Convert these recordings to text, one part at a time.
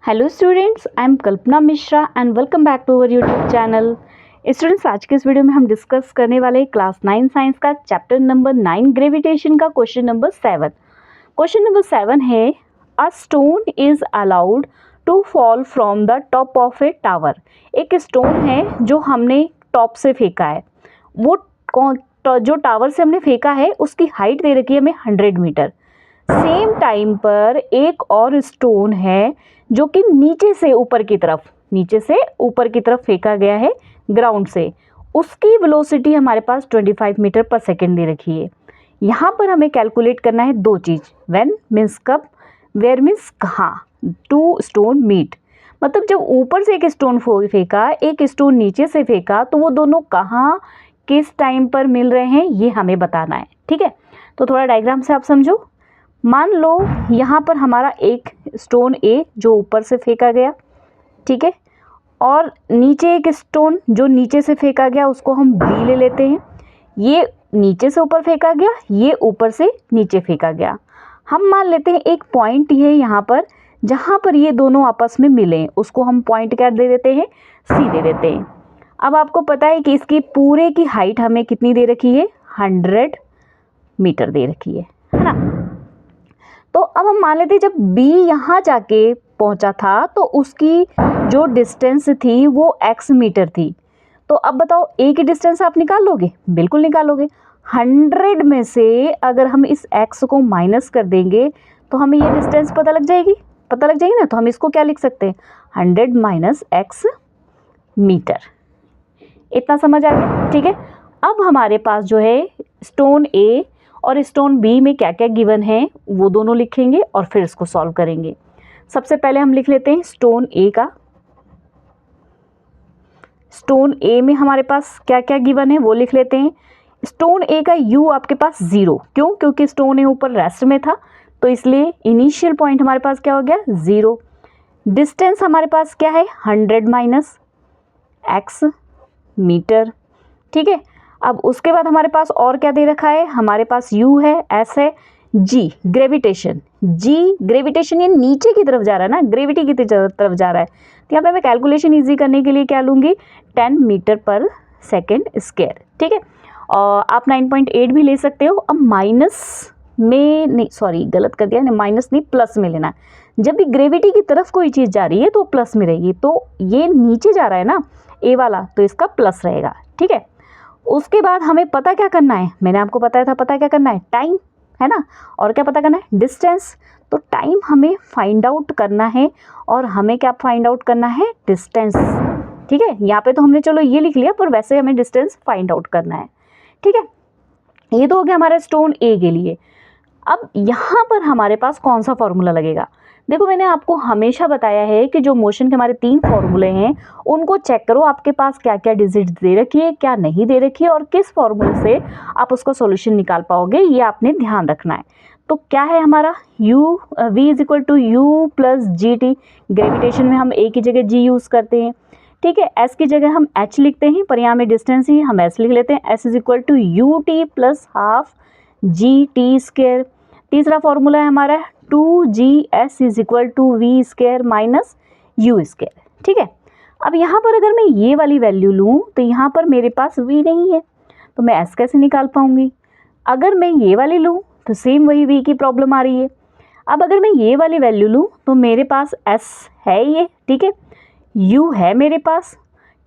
Hello students, I am Kalpana Mishra and welcome back to our YouTube channel. Students, आज के इस video में हम डिस्कस करने वाले क्लास 9 साइंस का चैप्टर नंबर 9 ग्रेविटेशन का क्वेश्चन नंबर 7। क्वेश्चन नंबर 7 है, a stone is allowed to fall from the top of a tower. एक स्टोन है जो हमने टॉप से फेंका है, वो जो टावर से हमने फेंका है उसकी हाइट दे रखी है हमें 100 मीटर। सेम टाइम पर एक और स्टोन है जो कि नीचे से ऊपर की तरफ फेंका गया है ग्राउंड से, उसकी वेलोसिटी हमारे पास 25 मीटर पर सेकेंड दे रखी है। यहाँ पर हमें कैलकुलेट करना है दो चीज़, व्हेन मीन्स कब, वेयर मीन्स कहाँ, टू स्टोन मीट। मतलब जब ऊपर से एक स्टोन फेंका, एक स्टोन नीचे से फेंका, तो वो दोनों कहाँ किस टाइम पर मिल रहे हैं ये हमें बताना है। ठीक है, तो थोड़ा डायग्राम से आप समझो। मान लो यहाँ पर हमारा एक स्टोन ए जो ऊपर से फेंका गया, ठीक है, और नीचे एक स्टोन जो नीचे से फेंका गया, उसको हम बी ले लेते हैं। ये नीचे से ऊपर फेंका गया, ये ऊपर से नीचे फेंका गया। हम मान लेते हैं एक पॉइंट है यहाँ पर जहाँ पर ये दोनों आपस में मिले, उसको हम पॉइंट क्या दे देते हैं, सी दे देते हैं। अब आपको पता है कि इसकी पूरे की हाइट हमें कितनी दे रखी है, 100 मीटर दे रखी है ना। तो अब हम मान लेते हैं जब B यहाँ जाके पहुँचा था तो उसकी जो डिस्टेंस थी वो x मीटर थी। तो अब बताओ A की डिस्टेंस आप निकाल लोगे? बिल्कुल निकालोगे। 100 में से अगर हम इस x को माइनस कर देंगे तो हमें ये डिस्टेंस पता लग जाएगी ना। तो हम इसको क्या लिख सकते हैं, 100 माइनस x मीटर। इतना समझ आ गया? ठीक है, अब हमारे पास जो है स्टोन A और स्टोन बी में क्या क्या गिवन है वो दोनों लिखेंगे और फिर इसको सॉल्व करेंगे। सबसे पहले हम लिख लेते हैं स्टोन ए का। स्टोन ए में हमारे पास क्या क्या गिवन है वो लिख लेते हैं। स्टोन ए का यू आपके पास 0, क्यों? क्योंकि स्टोन ए ऊपर रेस्ट में था, तो इसलिए इनिशियल पॉइंट हमारे पास क्या हो गया, 0। डिस्टेंस हमारे पास क्या है, 100 माइनस एक्स मीटर। ठीक है, अब उसके बाद हमारे पास और क्या दे रखा है, हमारे पास u है, s है, g ग्रेविटेशन। ये नीचे की तरफ जा रहा है ना, ग्रेविटी की तरफ जा रहा है। तो यहाँ पे मैं कैलकुलेशन इजी करने के लिए क्या लूँगी, 10 मीटर पर सेकेंड स्क्वायर। ठीक है, और आप 9.8 भी ले सकते हो। अब माइनस में नहीं, सॉरी गलत कर दिया, माइनस नहीं प्लस में लेना। जब भी ग्रेविटी की तरफ कोई चीज़ जा रही है तो प्लस में रहेगी, तो ये नीचे जा रहा है ना ए वाला, तो इसका प्लस रहेगा। ठीक है, उसके बाद हमें पता क्या करना है, मैंने आपको बताया था पता क्या करना है, टाइम है ना, और क्या पता करना है, डिस्टेंस। तो टाइम हमें फाइंड आउट करना है और हमें क्या फाइंड आउट करना है, डिस्टेंस। ठीक है, यहाँ पे तो हमने चलो ये लिख लिया, पर वैसे हमें डिस्टेंस फाइंड आउट करना है। ठीक है, ये तो हो गया हमारा स्टोन ए के लिए। अब यहाँ पर हमारे पास कौन सा फॉर्मूला लगेगा, देखो मैंने आपको हमेशा बताया है कि जो मोशन के हमारे 3 फॉर्मूले हैं उनको चेक करो, आपके पास क्या क्या डिजिट दे रखी है, क्या नहीं दे रखी है, और किस फॉर्मूले से आप उसका सॉल्यूशन निकाल पाओगे, ये आपने ध्यान रखना है। तो क्या है हमारा v is equal to u plus g t. Gravitation में हम a की जगह g यूज़ करते हैं। ठीक है, s की जगह हम h लिखते हैं, पर यहाँ में डिस्टेंस ही हम s लिख लेते हैं। s is equal to u t plus half g t square. तीसरा फॉर्मूला है हमारा 2gs is equal to v square minus u square. ठीक है, अब यहाँ पर अगर मैं ये वाली वैल्यू लूँ तो यहाँ पर मेरे पास v नहीं है, तो मैं s कैसे निकाल पाऊँगी। अगर मैं ये वाली लूँ तो सेम वही v की प्रॉब्लम आ रही है। अब अगर मैं ये वाली वैल्यू लूँ तो मेरे पास s है ये, ठीक है, u है मेरे पास,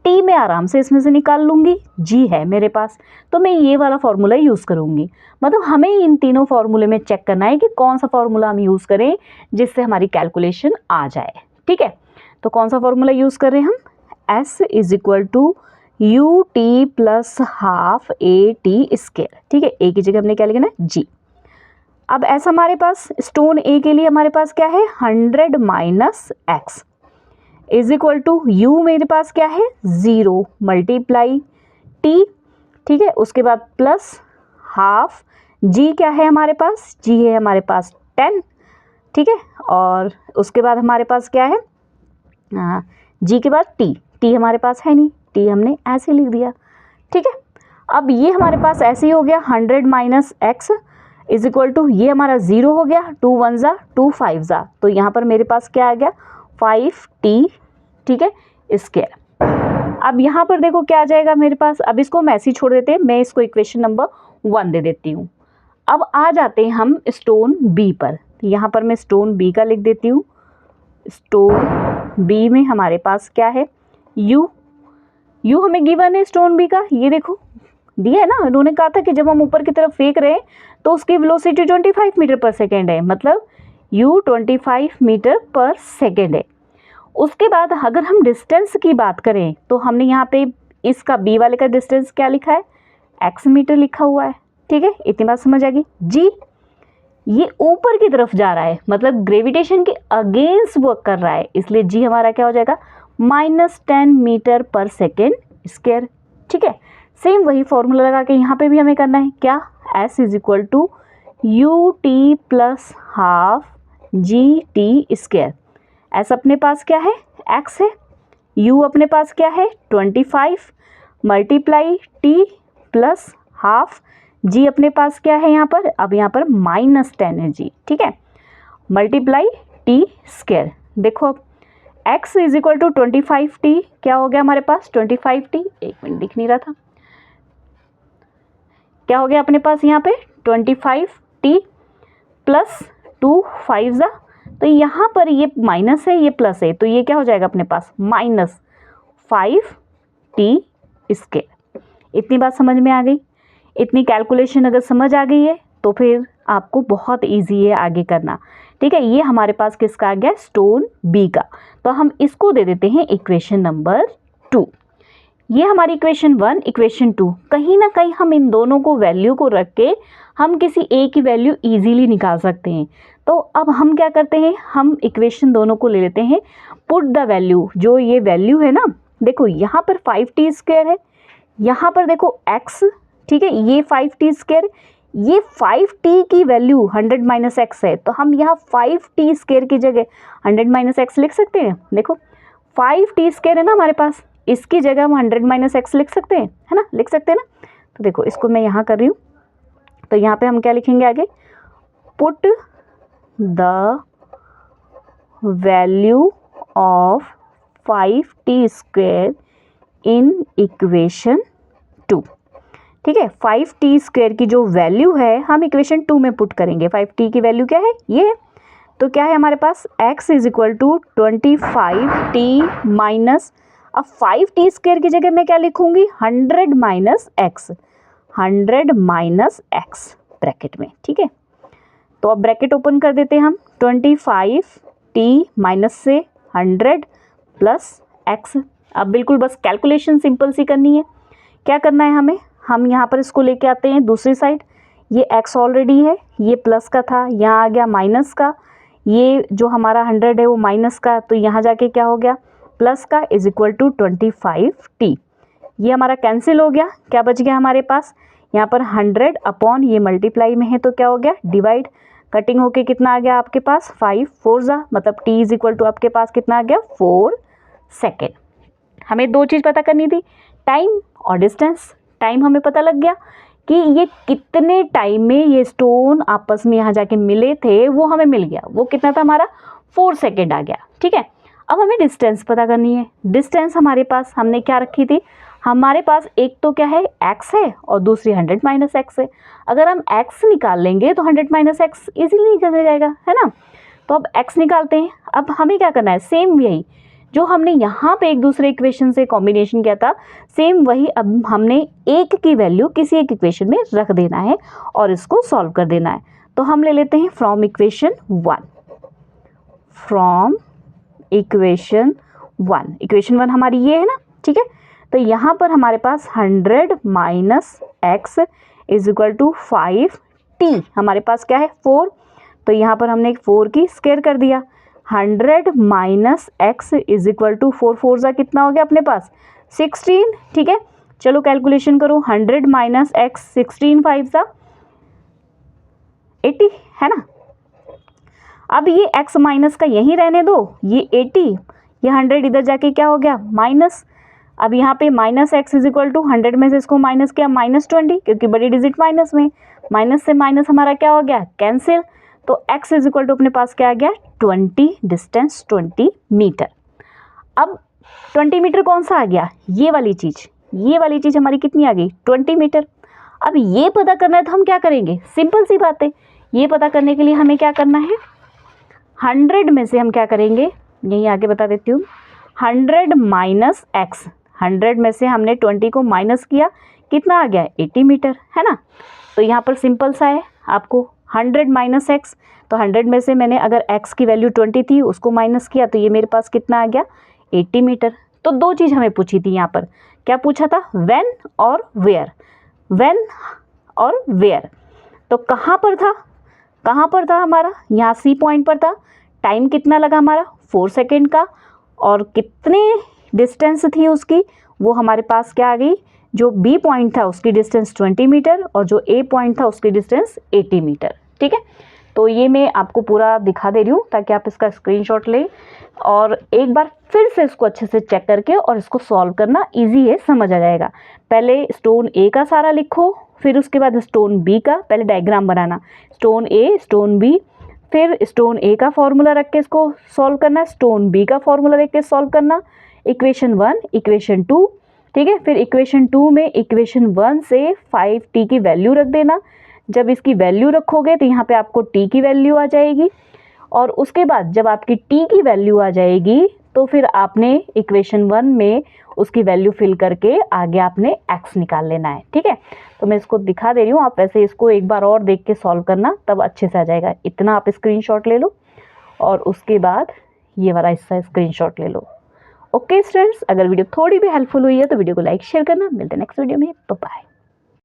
t मैं आराम से इसमें से निकाल लूँगी, g है मेरे पास, तो मैं ये वाला फार्मूला यूज़ करूँगी। मतलब हमें इन तीनों फार्मूले में चेक करना है कि कौन सा फार्मूला हम यूज़ करें जिससे हमारी कैलकुलेशन आ जाए। ठीक है, तो कौन सा फार्मूला यूज़ कर रहे हैं हम, s is equal to u t plus half a t square. ठीक है, a की जगह हमने क्या लिखना है, g। अब s हमारे पास स्टोन a के लिए हमारे पास क्या है, 100 minus x is equal to u मेरे पास क्या है, 0 मल्टीप्लाई टी। ठीक है, उसके बाद प्लस हाफ जी क्या है हमारे पास, जी है हमारे पास 10। ठीक है, और उसके बाद हमारे पास क्या है, जी के बाद टी हमारे पास है नहीं, टी हमने ऐसे लिख दिया। ठीक है, अब ये हमारे पास ऐसे ही हो गया, 100 minus x is equal to ये हमारा 0 हो गया, 2 1 ज़ा 2 5 ज़ा, तो यहाँ पर मेरे पास क्या आ गया, 5t, ठीक है, स्क्वायर। अब यहाँ पर देखो क्या आ जाएगा मेरे पास, अब इसको हम ऐसे ही छोड़ देते हैं, मैं इसको इक्वेशन नंबर 1 दे देती हूँ। अब आ जाते हैं हम स्टोन बी पर, यहाँ पर मैं स्टोन बी का लिख देती हूँ। स्टोन बी में हमारे पास क्या है, u हमें गिवन है स्टोन बी का, ये देखो दिया है ना, उन्होंने कहा था कि जब हम ऊपर की तरफ फेंक रहे हैं तो उसकी वेलोसिटी 25 मीटर पर सेकेंड है, मतलब u 25 मीटर पर सेकेंड है। उसके बाद अगर हम डिस्टेंस की बात करें तो हमने यहाँ पे इसका बी वाले का डिस्टेंस क्या लिखा है, x मीटर लिखा हुआ है, ठीक है, इतनी बात समझ आ गई। जी ये ऊपर की तरफ जा रहा है, मतलब ग्रेविटेशन के अगेंस्ट वर्क कर रहा है, इसलिए जी हमारा क्या हो जाएगा, -10 मीटर पर सेकेंड स्क्वायर, ठीक है। सेम वही फॉर्मूला लगा के यहाँ पे भी हमें करना है, क्या, s is equal to u t plus half g t square. s अपने पास क्या है, x है, u अपने पास क्या है 25 multiply t plus half, g अपने पास क्या है यहाँ पर, अब यहाँ पर -10 है g, ठीक है, मल्टीप्लाई t स्क्वायर। देखो अब x is equal to 25t, क्या हो गया हमारे पास 25t, एक मिनट दिख नहीं रहा था, क्या हो गया अपने पास यहाँ पे 25t प्लस 2 5 जा, तो यहाँ पर ये माइनस है ये प्लस है, तो ये क्या हो जाएगा अपने पास -5t स्क्वायर। इतनी बात समझ में आ गई, इतनी कैलकुलेशन अगर समझ आ गई है तो फिर आपको बहुत इजी है आगे करना, ठीक है। ये हमारे पास किसका आ गया, स्टोन बी का, तो हम इसको दे देते हैं इक्वेशन नंबर 2। ये हमारी इक्वेशन 1, इक्वेशन 2, कहीं ना कहीं हम इन दोनों को वैल्यू को रख के हम किसी ए की वैल्यू इजीली निकाल सकते हैं। तो अब हम क्या करते हैं, हम इक्वेशन दोनों को ले लेते हैं, पुट द वैल्यू, जो ये वैल्यू है ना, देखो यहाँ पर 5t स्क्वायर है, यहाँ पर देखो x, ठीक है, ये 5t स्क्वायर, ये 5t की वैल्यू 100 - x है, तो हम यहाँ 5t स्क्वायर की जगह 100 - x लिख सकते हैं। देखो 5t स्क्वायर है ना हमारे पास, इसकी जगह हम 100 - x लिख सकते हैं, है ना, लिख सकते हैं ना। तो देखो इसको मैं यहाँ कर रही हूँ, तो यहाँ पे हम क्या लिखेंगे आगे, put the value of 5t square in equation 2, ठीक है। 5t स्क्वायर की जो वैल्यू है हम इक्वेशन 2 में पुट करेंगे, 5t की वैल्यू क्या है, ये है, तो क्या है हमारे पास x is equal to 25t minus, अब 5t स्क्वायर की जगह मैं क्या लिखूंगी 100 - x, 100 - x ब्रैकेट में, ठीक है। तो अब ब्रैकेट ओपन कर देते हैं हम, 25t माइनस से 100 प्लस x। अब बिल्कुल बस कैलकुलेशन सिंपल सी करनी है, क्या करना है हमें, हम यहाँ पर इसको लेके आते हैं दूसरी साइड, ये x ऑलरेडी है, ये प्लस का था, यहाँ आ गया माइनस का, ये जो हमारा 100 है वो माइनस का, तो यहाँ जाके क्या हो गया प्लस का, इज इक्वल टू 25t, ये हमारा कैंसिल हो गया, क्या बच गया हमारे पास, यहाँ पर 100 अपॉन ये मल्टीप्लाई में है तो क्या हो गया डिवाइड, कटिंग होके कितना आ गया आपके पास 5 4 जा, मतलब t इज इक्वल टू आपके पास कितना आ गया 4 सेकेंड। हमें दो चीज़ पता करनी थी, टाइम और डिस्टेंस। टाइम हमें पता लग गया कि ये कितने टाइम में ये स्टोन आपस में यहाँ जाके मिले थे, वो हमें मिल गया, वो कितना था हमारा 4 सेकेंड आ गया, ठीक है। अब हमें डिस्टेंस पता करनी है, डिस्टेंस हमारे पास हमने क्या रखी थी, हमारे पास एक तो क्या है x है और दूसरी 100 - x है, अगर हम x निकाल लेंगे तो 100 - x इजीली निकल जाएगा, है ना। तो अब x निकालते हैं, अब हमें क्या करना है, सेम यही जो हमने यहाँ पे एक दूसरे इक्वेशन से कॉम्बिनेशन किया था, सेम वही अब हमने एक की वैल्यू किसी एक इक्वेशन में रख देना है और इसको सॉल्व कर देना है। तो हम ले लेते हैं from equation 1, from equation 1, equation 1 हमारी ये है ना, ठीक है। तो यहाँ पर हमारे पास 100 minus x is equal to 5t, हमारे पास क्या है 4, तो यहाँ पर हमने 4 की स्क्वायर कर दिया, 100 minus x is equal to 4 4 ज़ा कितना हो गया अपने पास 16, ठीक है। चलो कैलकुलेशन करो, 100 माइनस x 16 5 ज़ा 80, है ना। अब ये x माइनस का यहीं रहने दो, ये 80, ये 100 इधर जाके क्या हो गया माइनस, अब यहाँ पे minus x is equal to 100 में से इसको माइनस किया -20, क्योंकि बड़ी डिजिट माइनस में, माइनस से माइनस हमारा क्या हो गया कैंसिल, तो x इज इक्वल टू अपने पास क्या आ गया 20, डिस्टेंस 20 मीटर। अब 20 मीटर कौन सा आ गया, ये वाली चीज़ हमारी कितनी आ गई 20 मीटर। अब ये पता करना है तो हम क्या करेंगे, सिंपल सी बात है, ये पता करने के लिए हमें क्या करना है, 100 में से हम क्या करेंगे, यहीं आगे बता देती हूँ, 100 माइनस एक्स, 100 में से हमने 20 को माइनस किया, कितना आ गया 80 मीटर, है ना। तो यहाँ पर सिंपल सा है, आपको 100 माइनस एक्स, तो 100 में से मैंने अगर x की वैल्यू 20 थी उसको माइनस किया तो ये मेरे पास कितना आ गया 80 मीटर। तो दो चीज़ हमें पूछी थी यहाँ पर, क्या पूछा था, व्हेन और वेयर, व्हेन और वेयर। तो कहाँ पर था हमारा, यहाँ सी पॉइंट पर था, टाइम कितना लगा हमारा 4 सेकेंड का, और कितने डिस्टेंस थी उसकी, वो हमारे पास क्या आ गई, जो बी पॉइंट था उसकी डिस्टेंस 20 मीटर और जो ए पॉइंट था उसकी डिस्टेंस 80 मीटर। ठीक है, तो ये मैं आपको पूरा दिखा दे रही हूँ ताकि आप इसका स्क्रीनशॉट लें और एक बार फिर से इसको अच्छे से चेक करके और इसको सॉल्व करना इजी है, समझ आ जाएगा। पहले स्टोन ए का सारा लिखो, फिर उसके बाद स्टोन बी का, पहले डायग्राम बनाना, स्टोन ए स्टोन बी, फिर स्टोन ए का फॉर्मूला रख के इसको सॉल्व करना, स्टोन बी का फॉर्मूला रख के सॉल्व करना, इक्वेशन 1 इक्वेशन 2, ठीक है। फिर इक्वेशन 2 में इक्वेशन 1 से 5t की वैल्यू रख देना, जब इसकी वैल्यू रखोगे तो यहाँ पे आपको t की वैल्यू आ जाएगी, और उसके बाद जब आपकी t की वैल्यू आ जाएगी तो फिर आपने इक्वेशन 1 में उसकी वैल्यू फिल करके आगे आपने x निकाल लेना है। ठीक है, तो मैं इसको दिखा दे रही हूँ, आप वैसे इसको एक बार और देख के सॉल्व करना, तब अच्छे से आ जाएगा। इतना आप स्क्रीनशॉट ले लो और उसके बाद ये वाला हिस्सा स्क्रीनशॉट ले लो। ओके स्टूडेंट्स, अगर वीडियो थोड़ी भी हेल्पफुल हुई है तो वीडियो को लाइक शेयर करना। मिलते हैं नेक्स्ट वीडियो में, बाय बाय।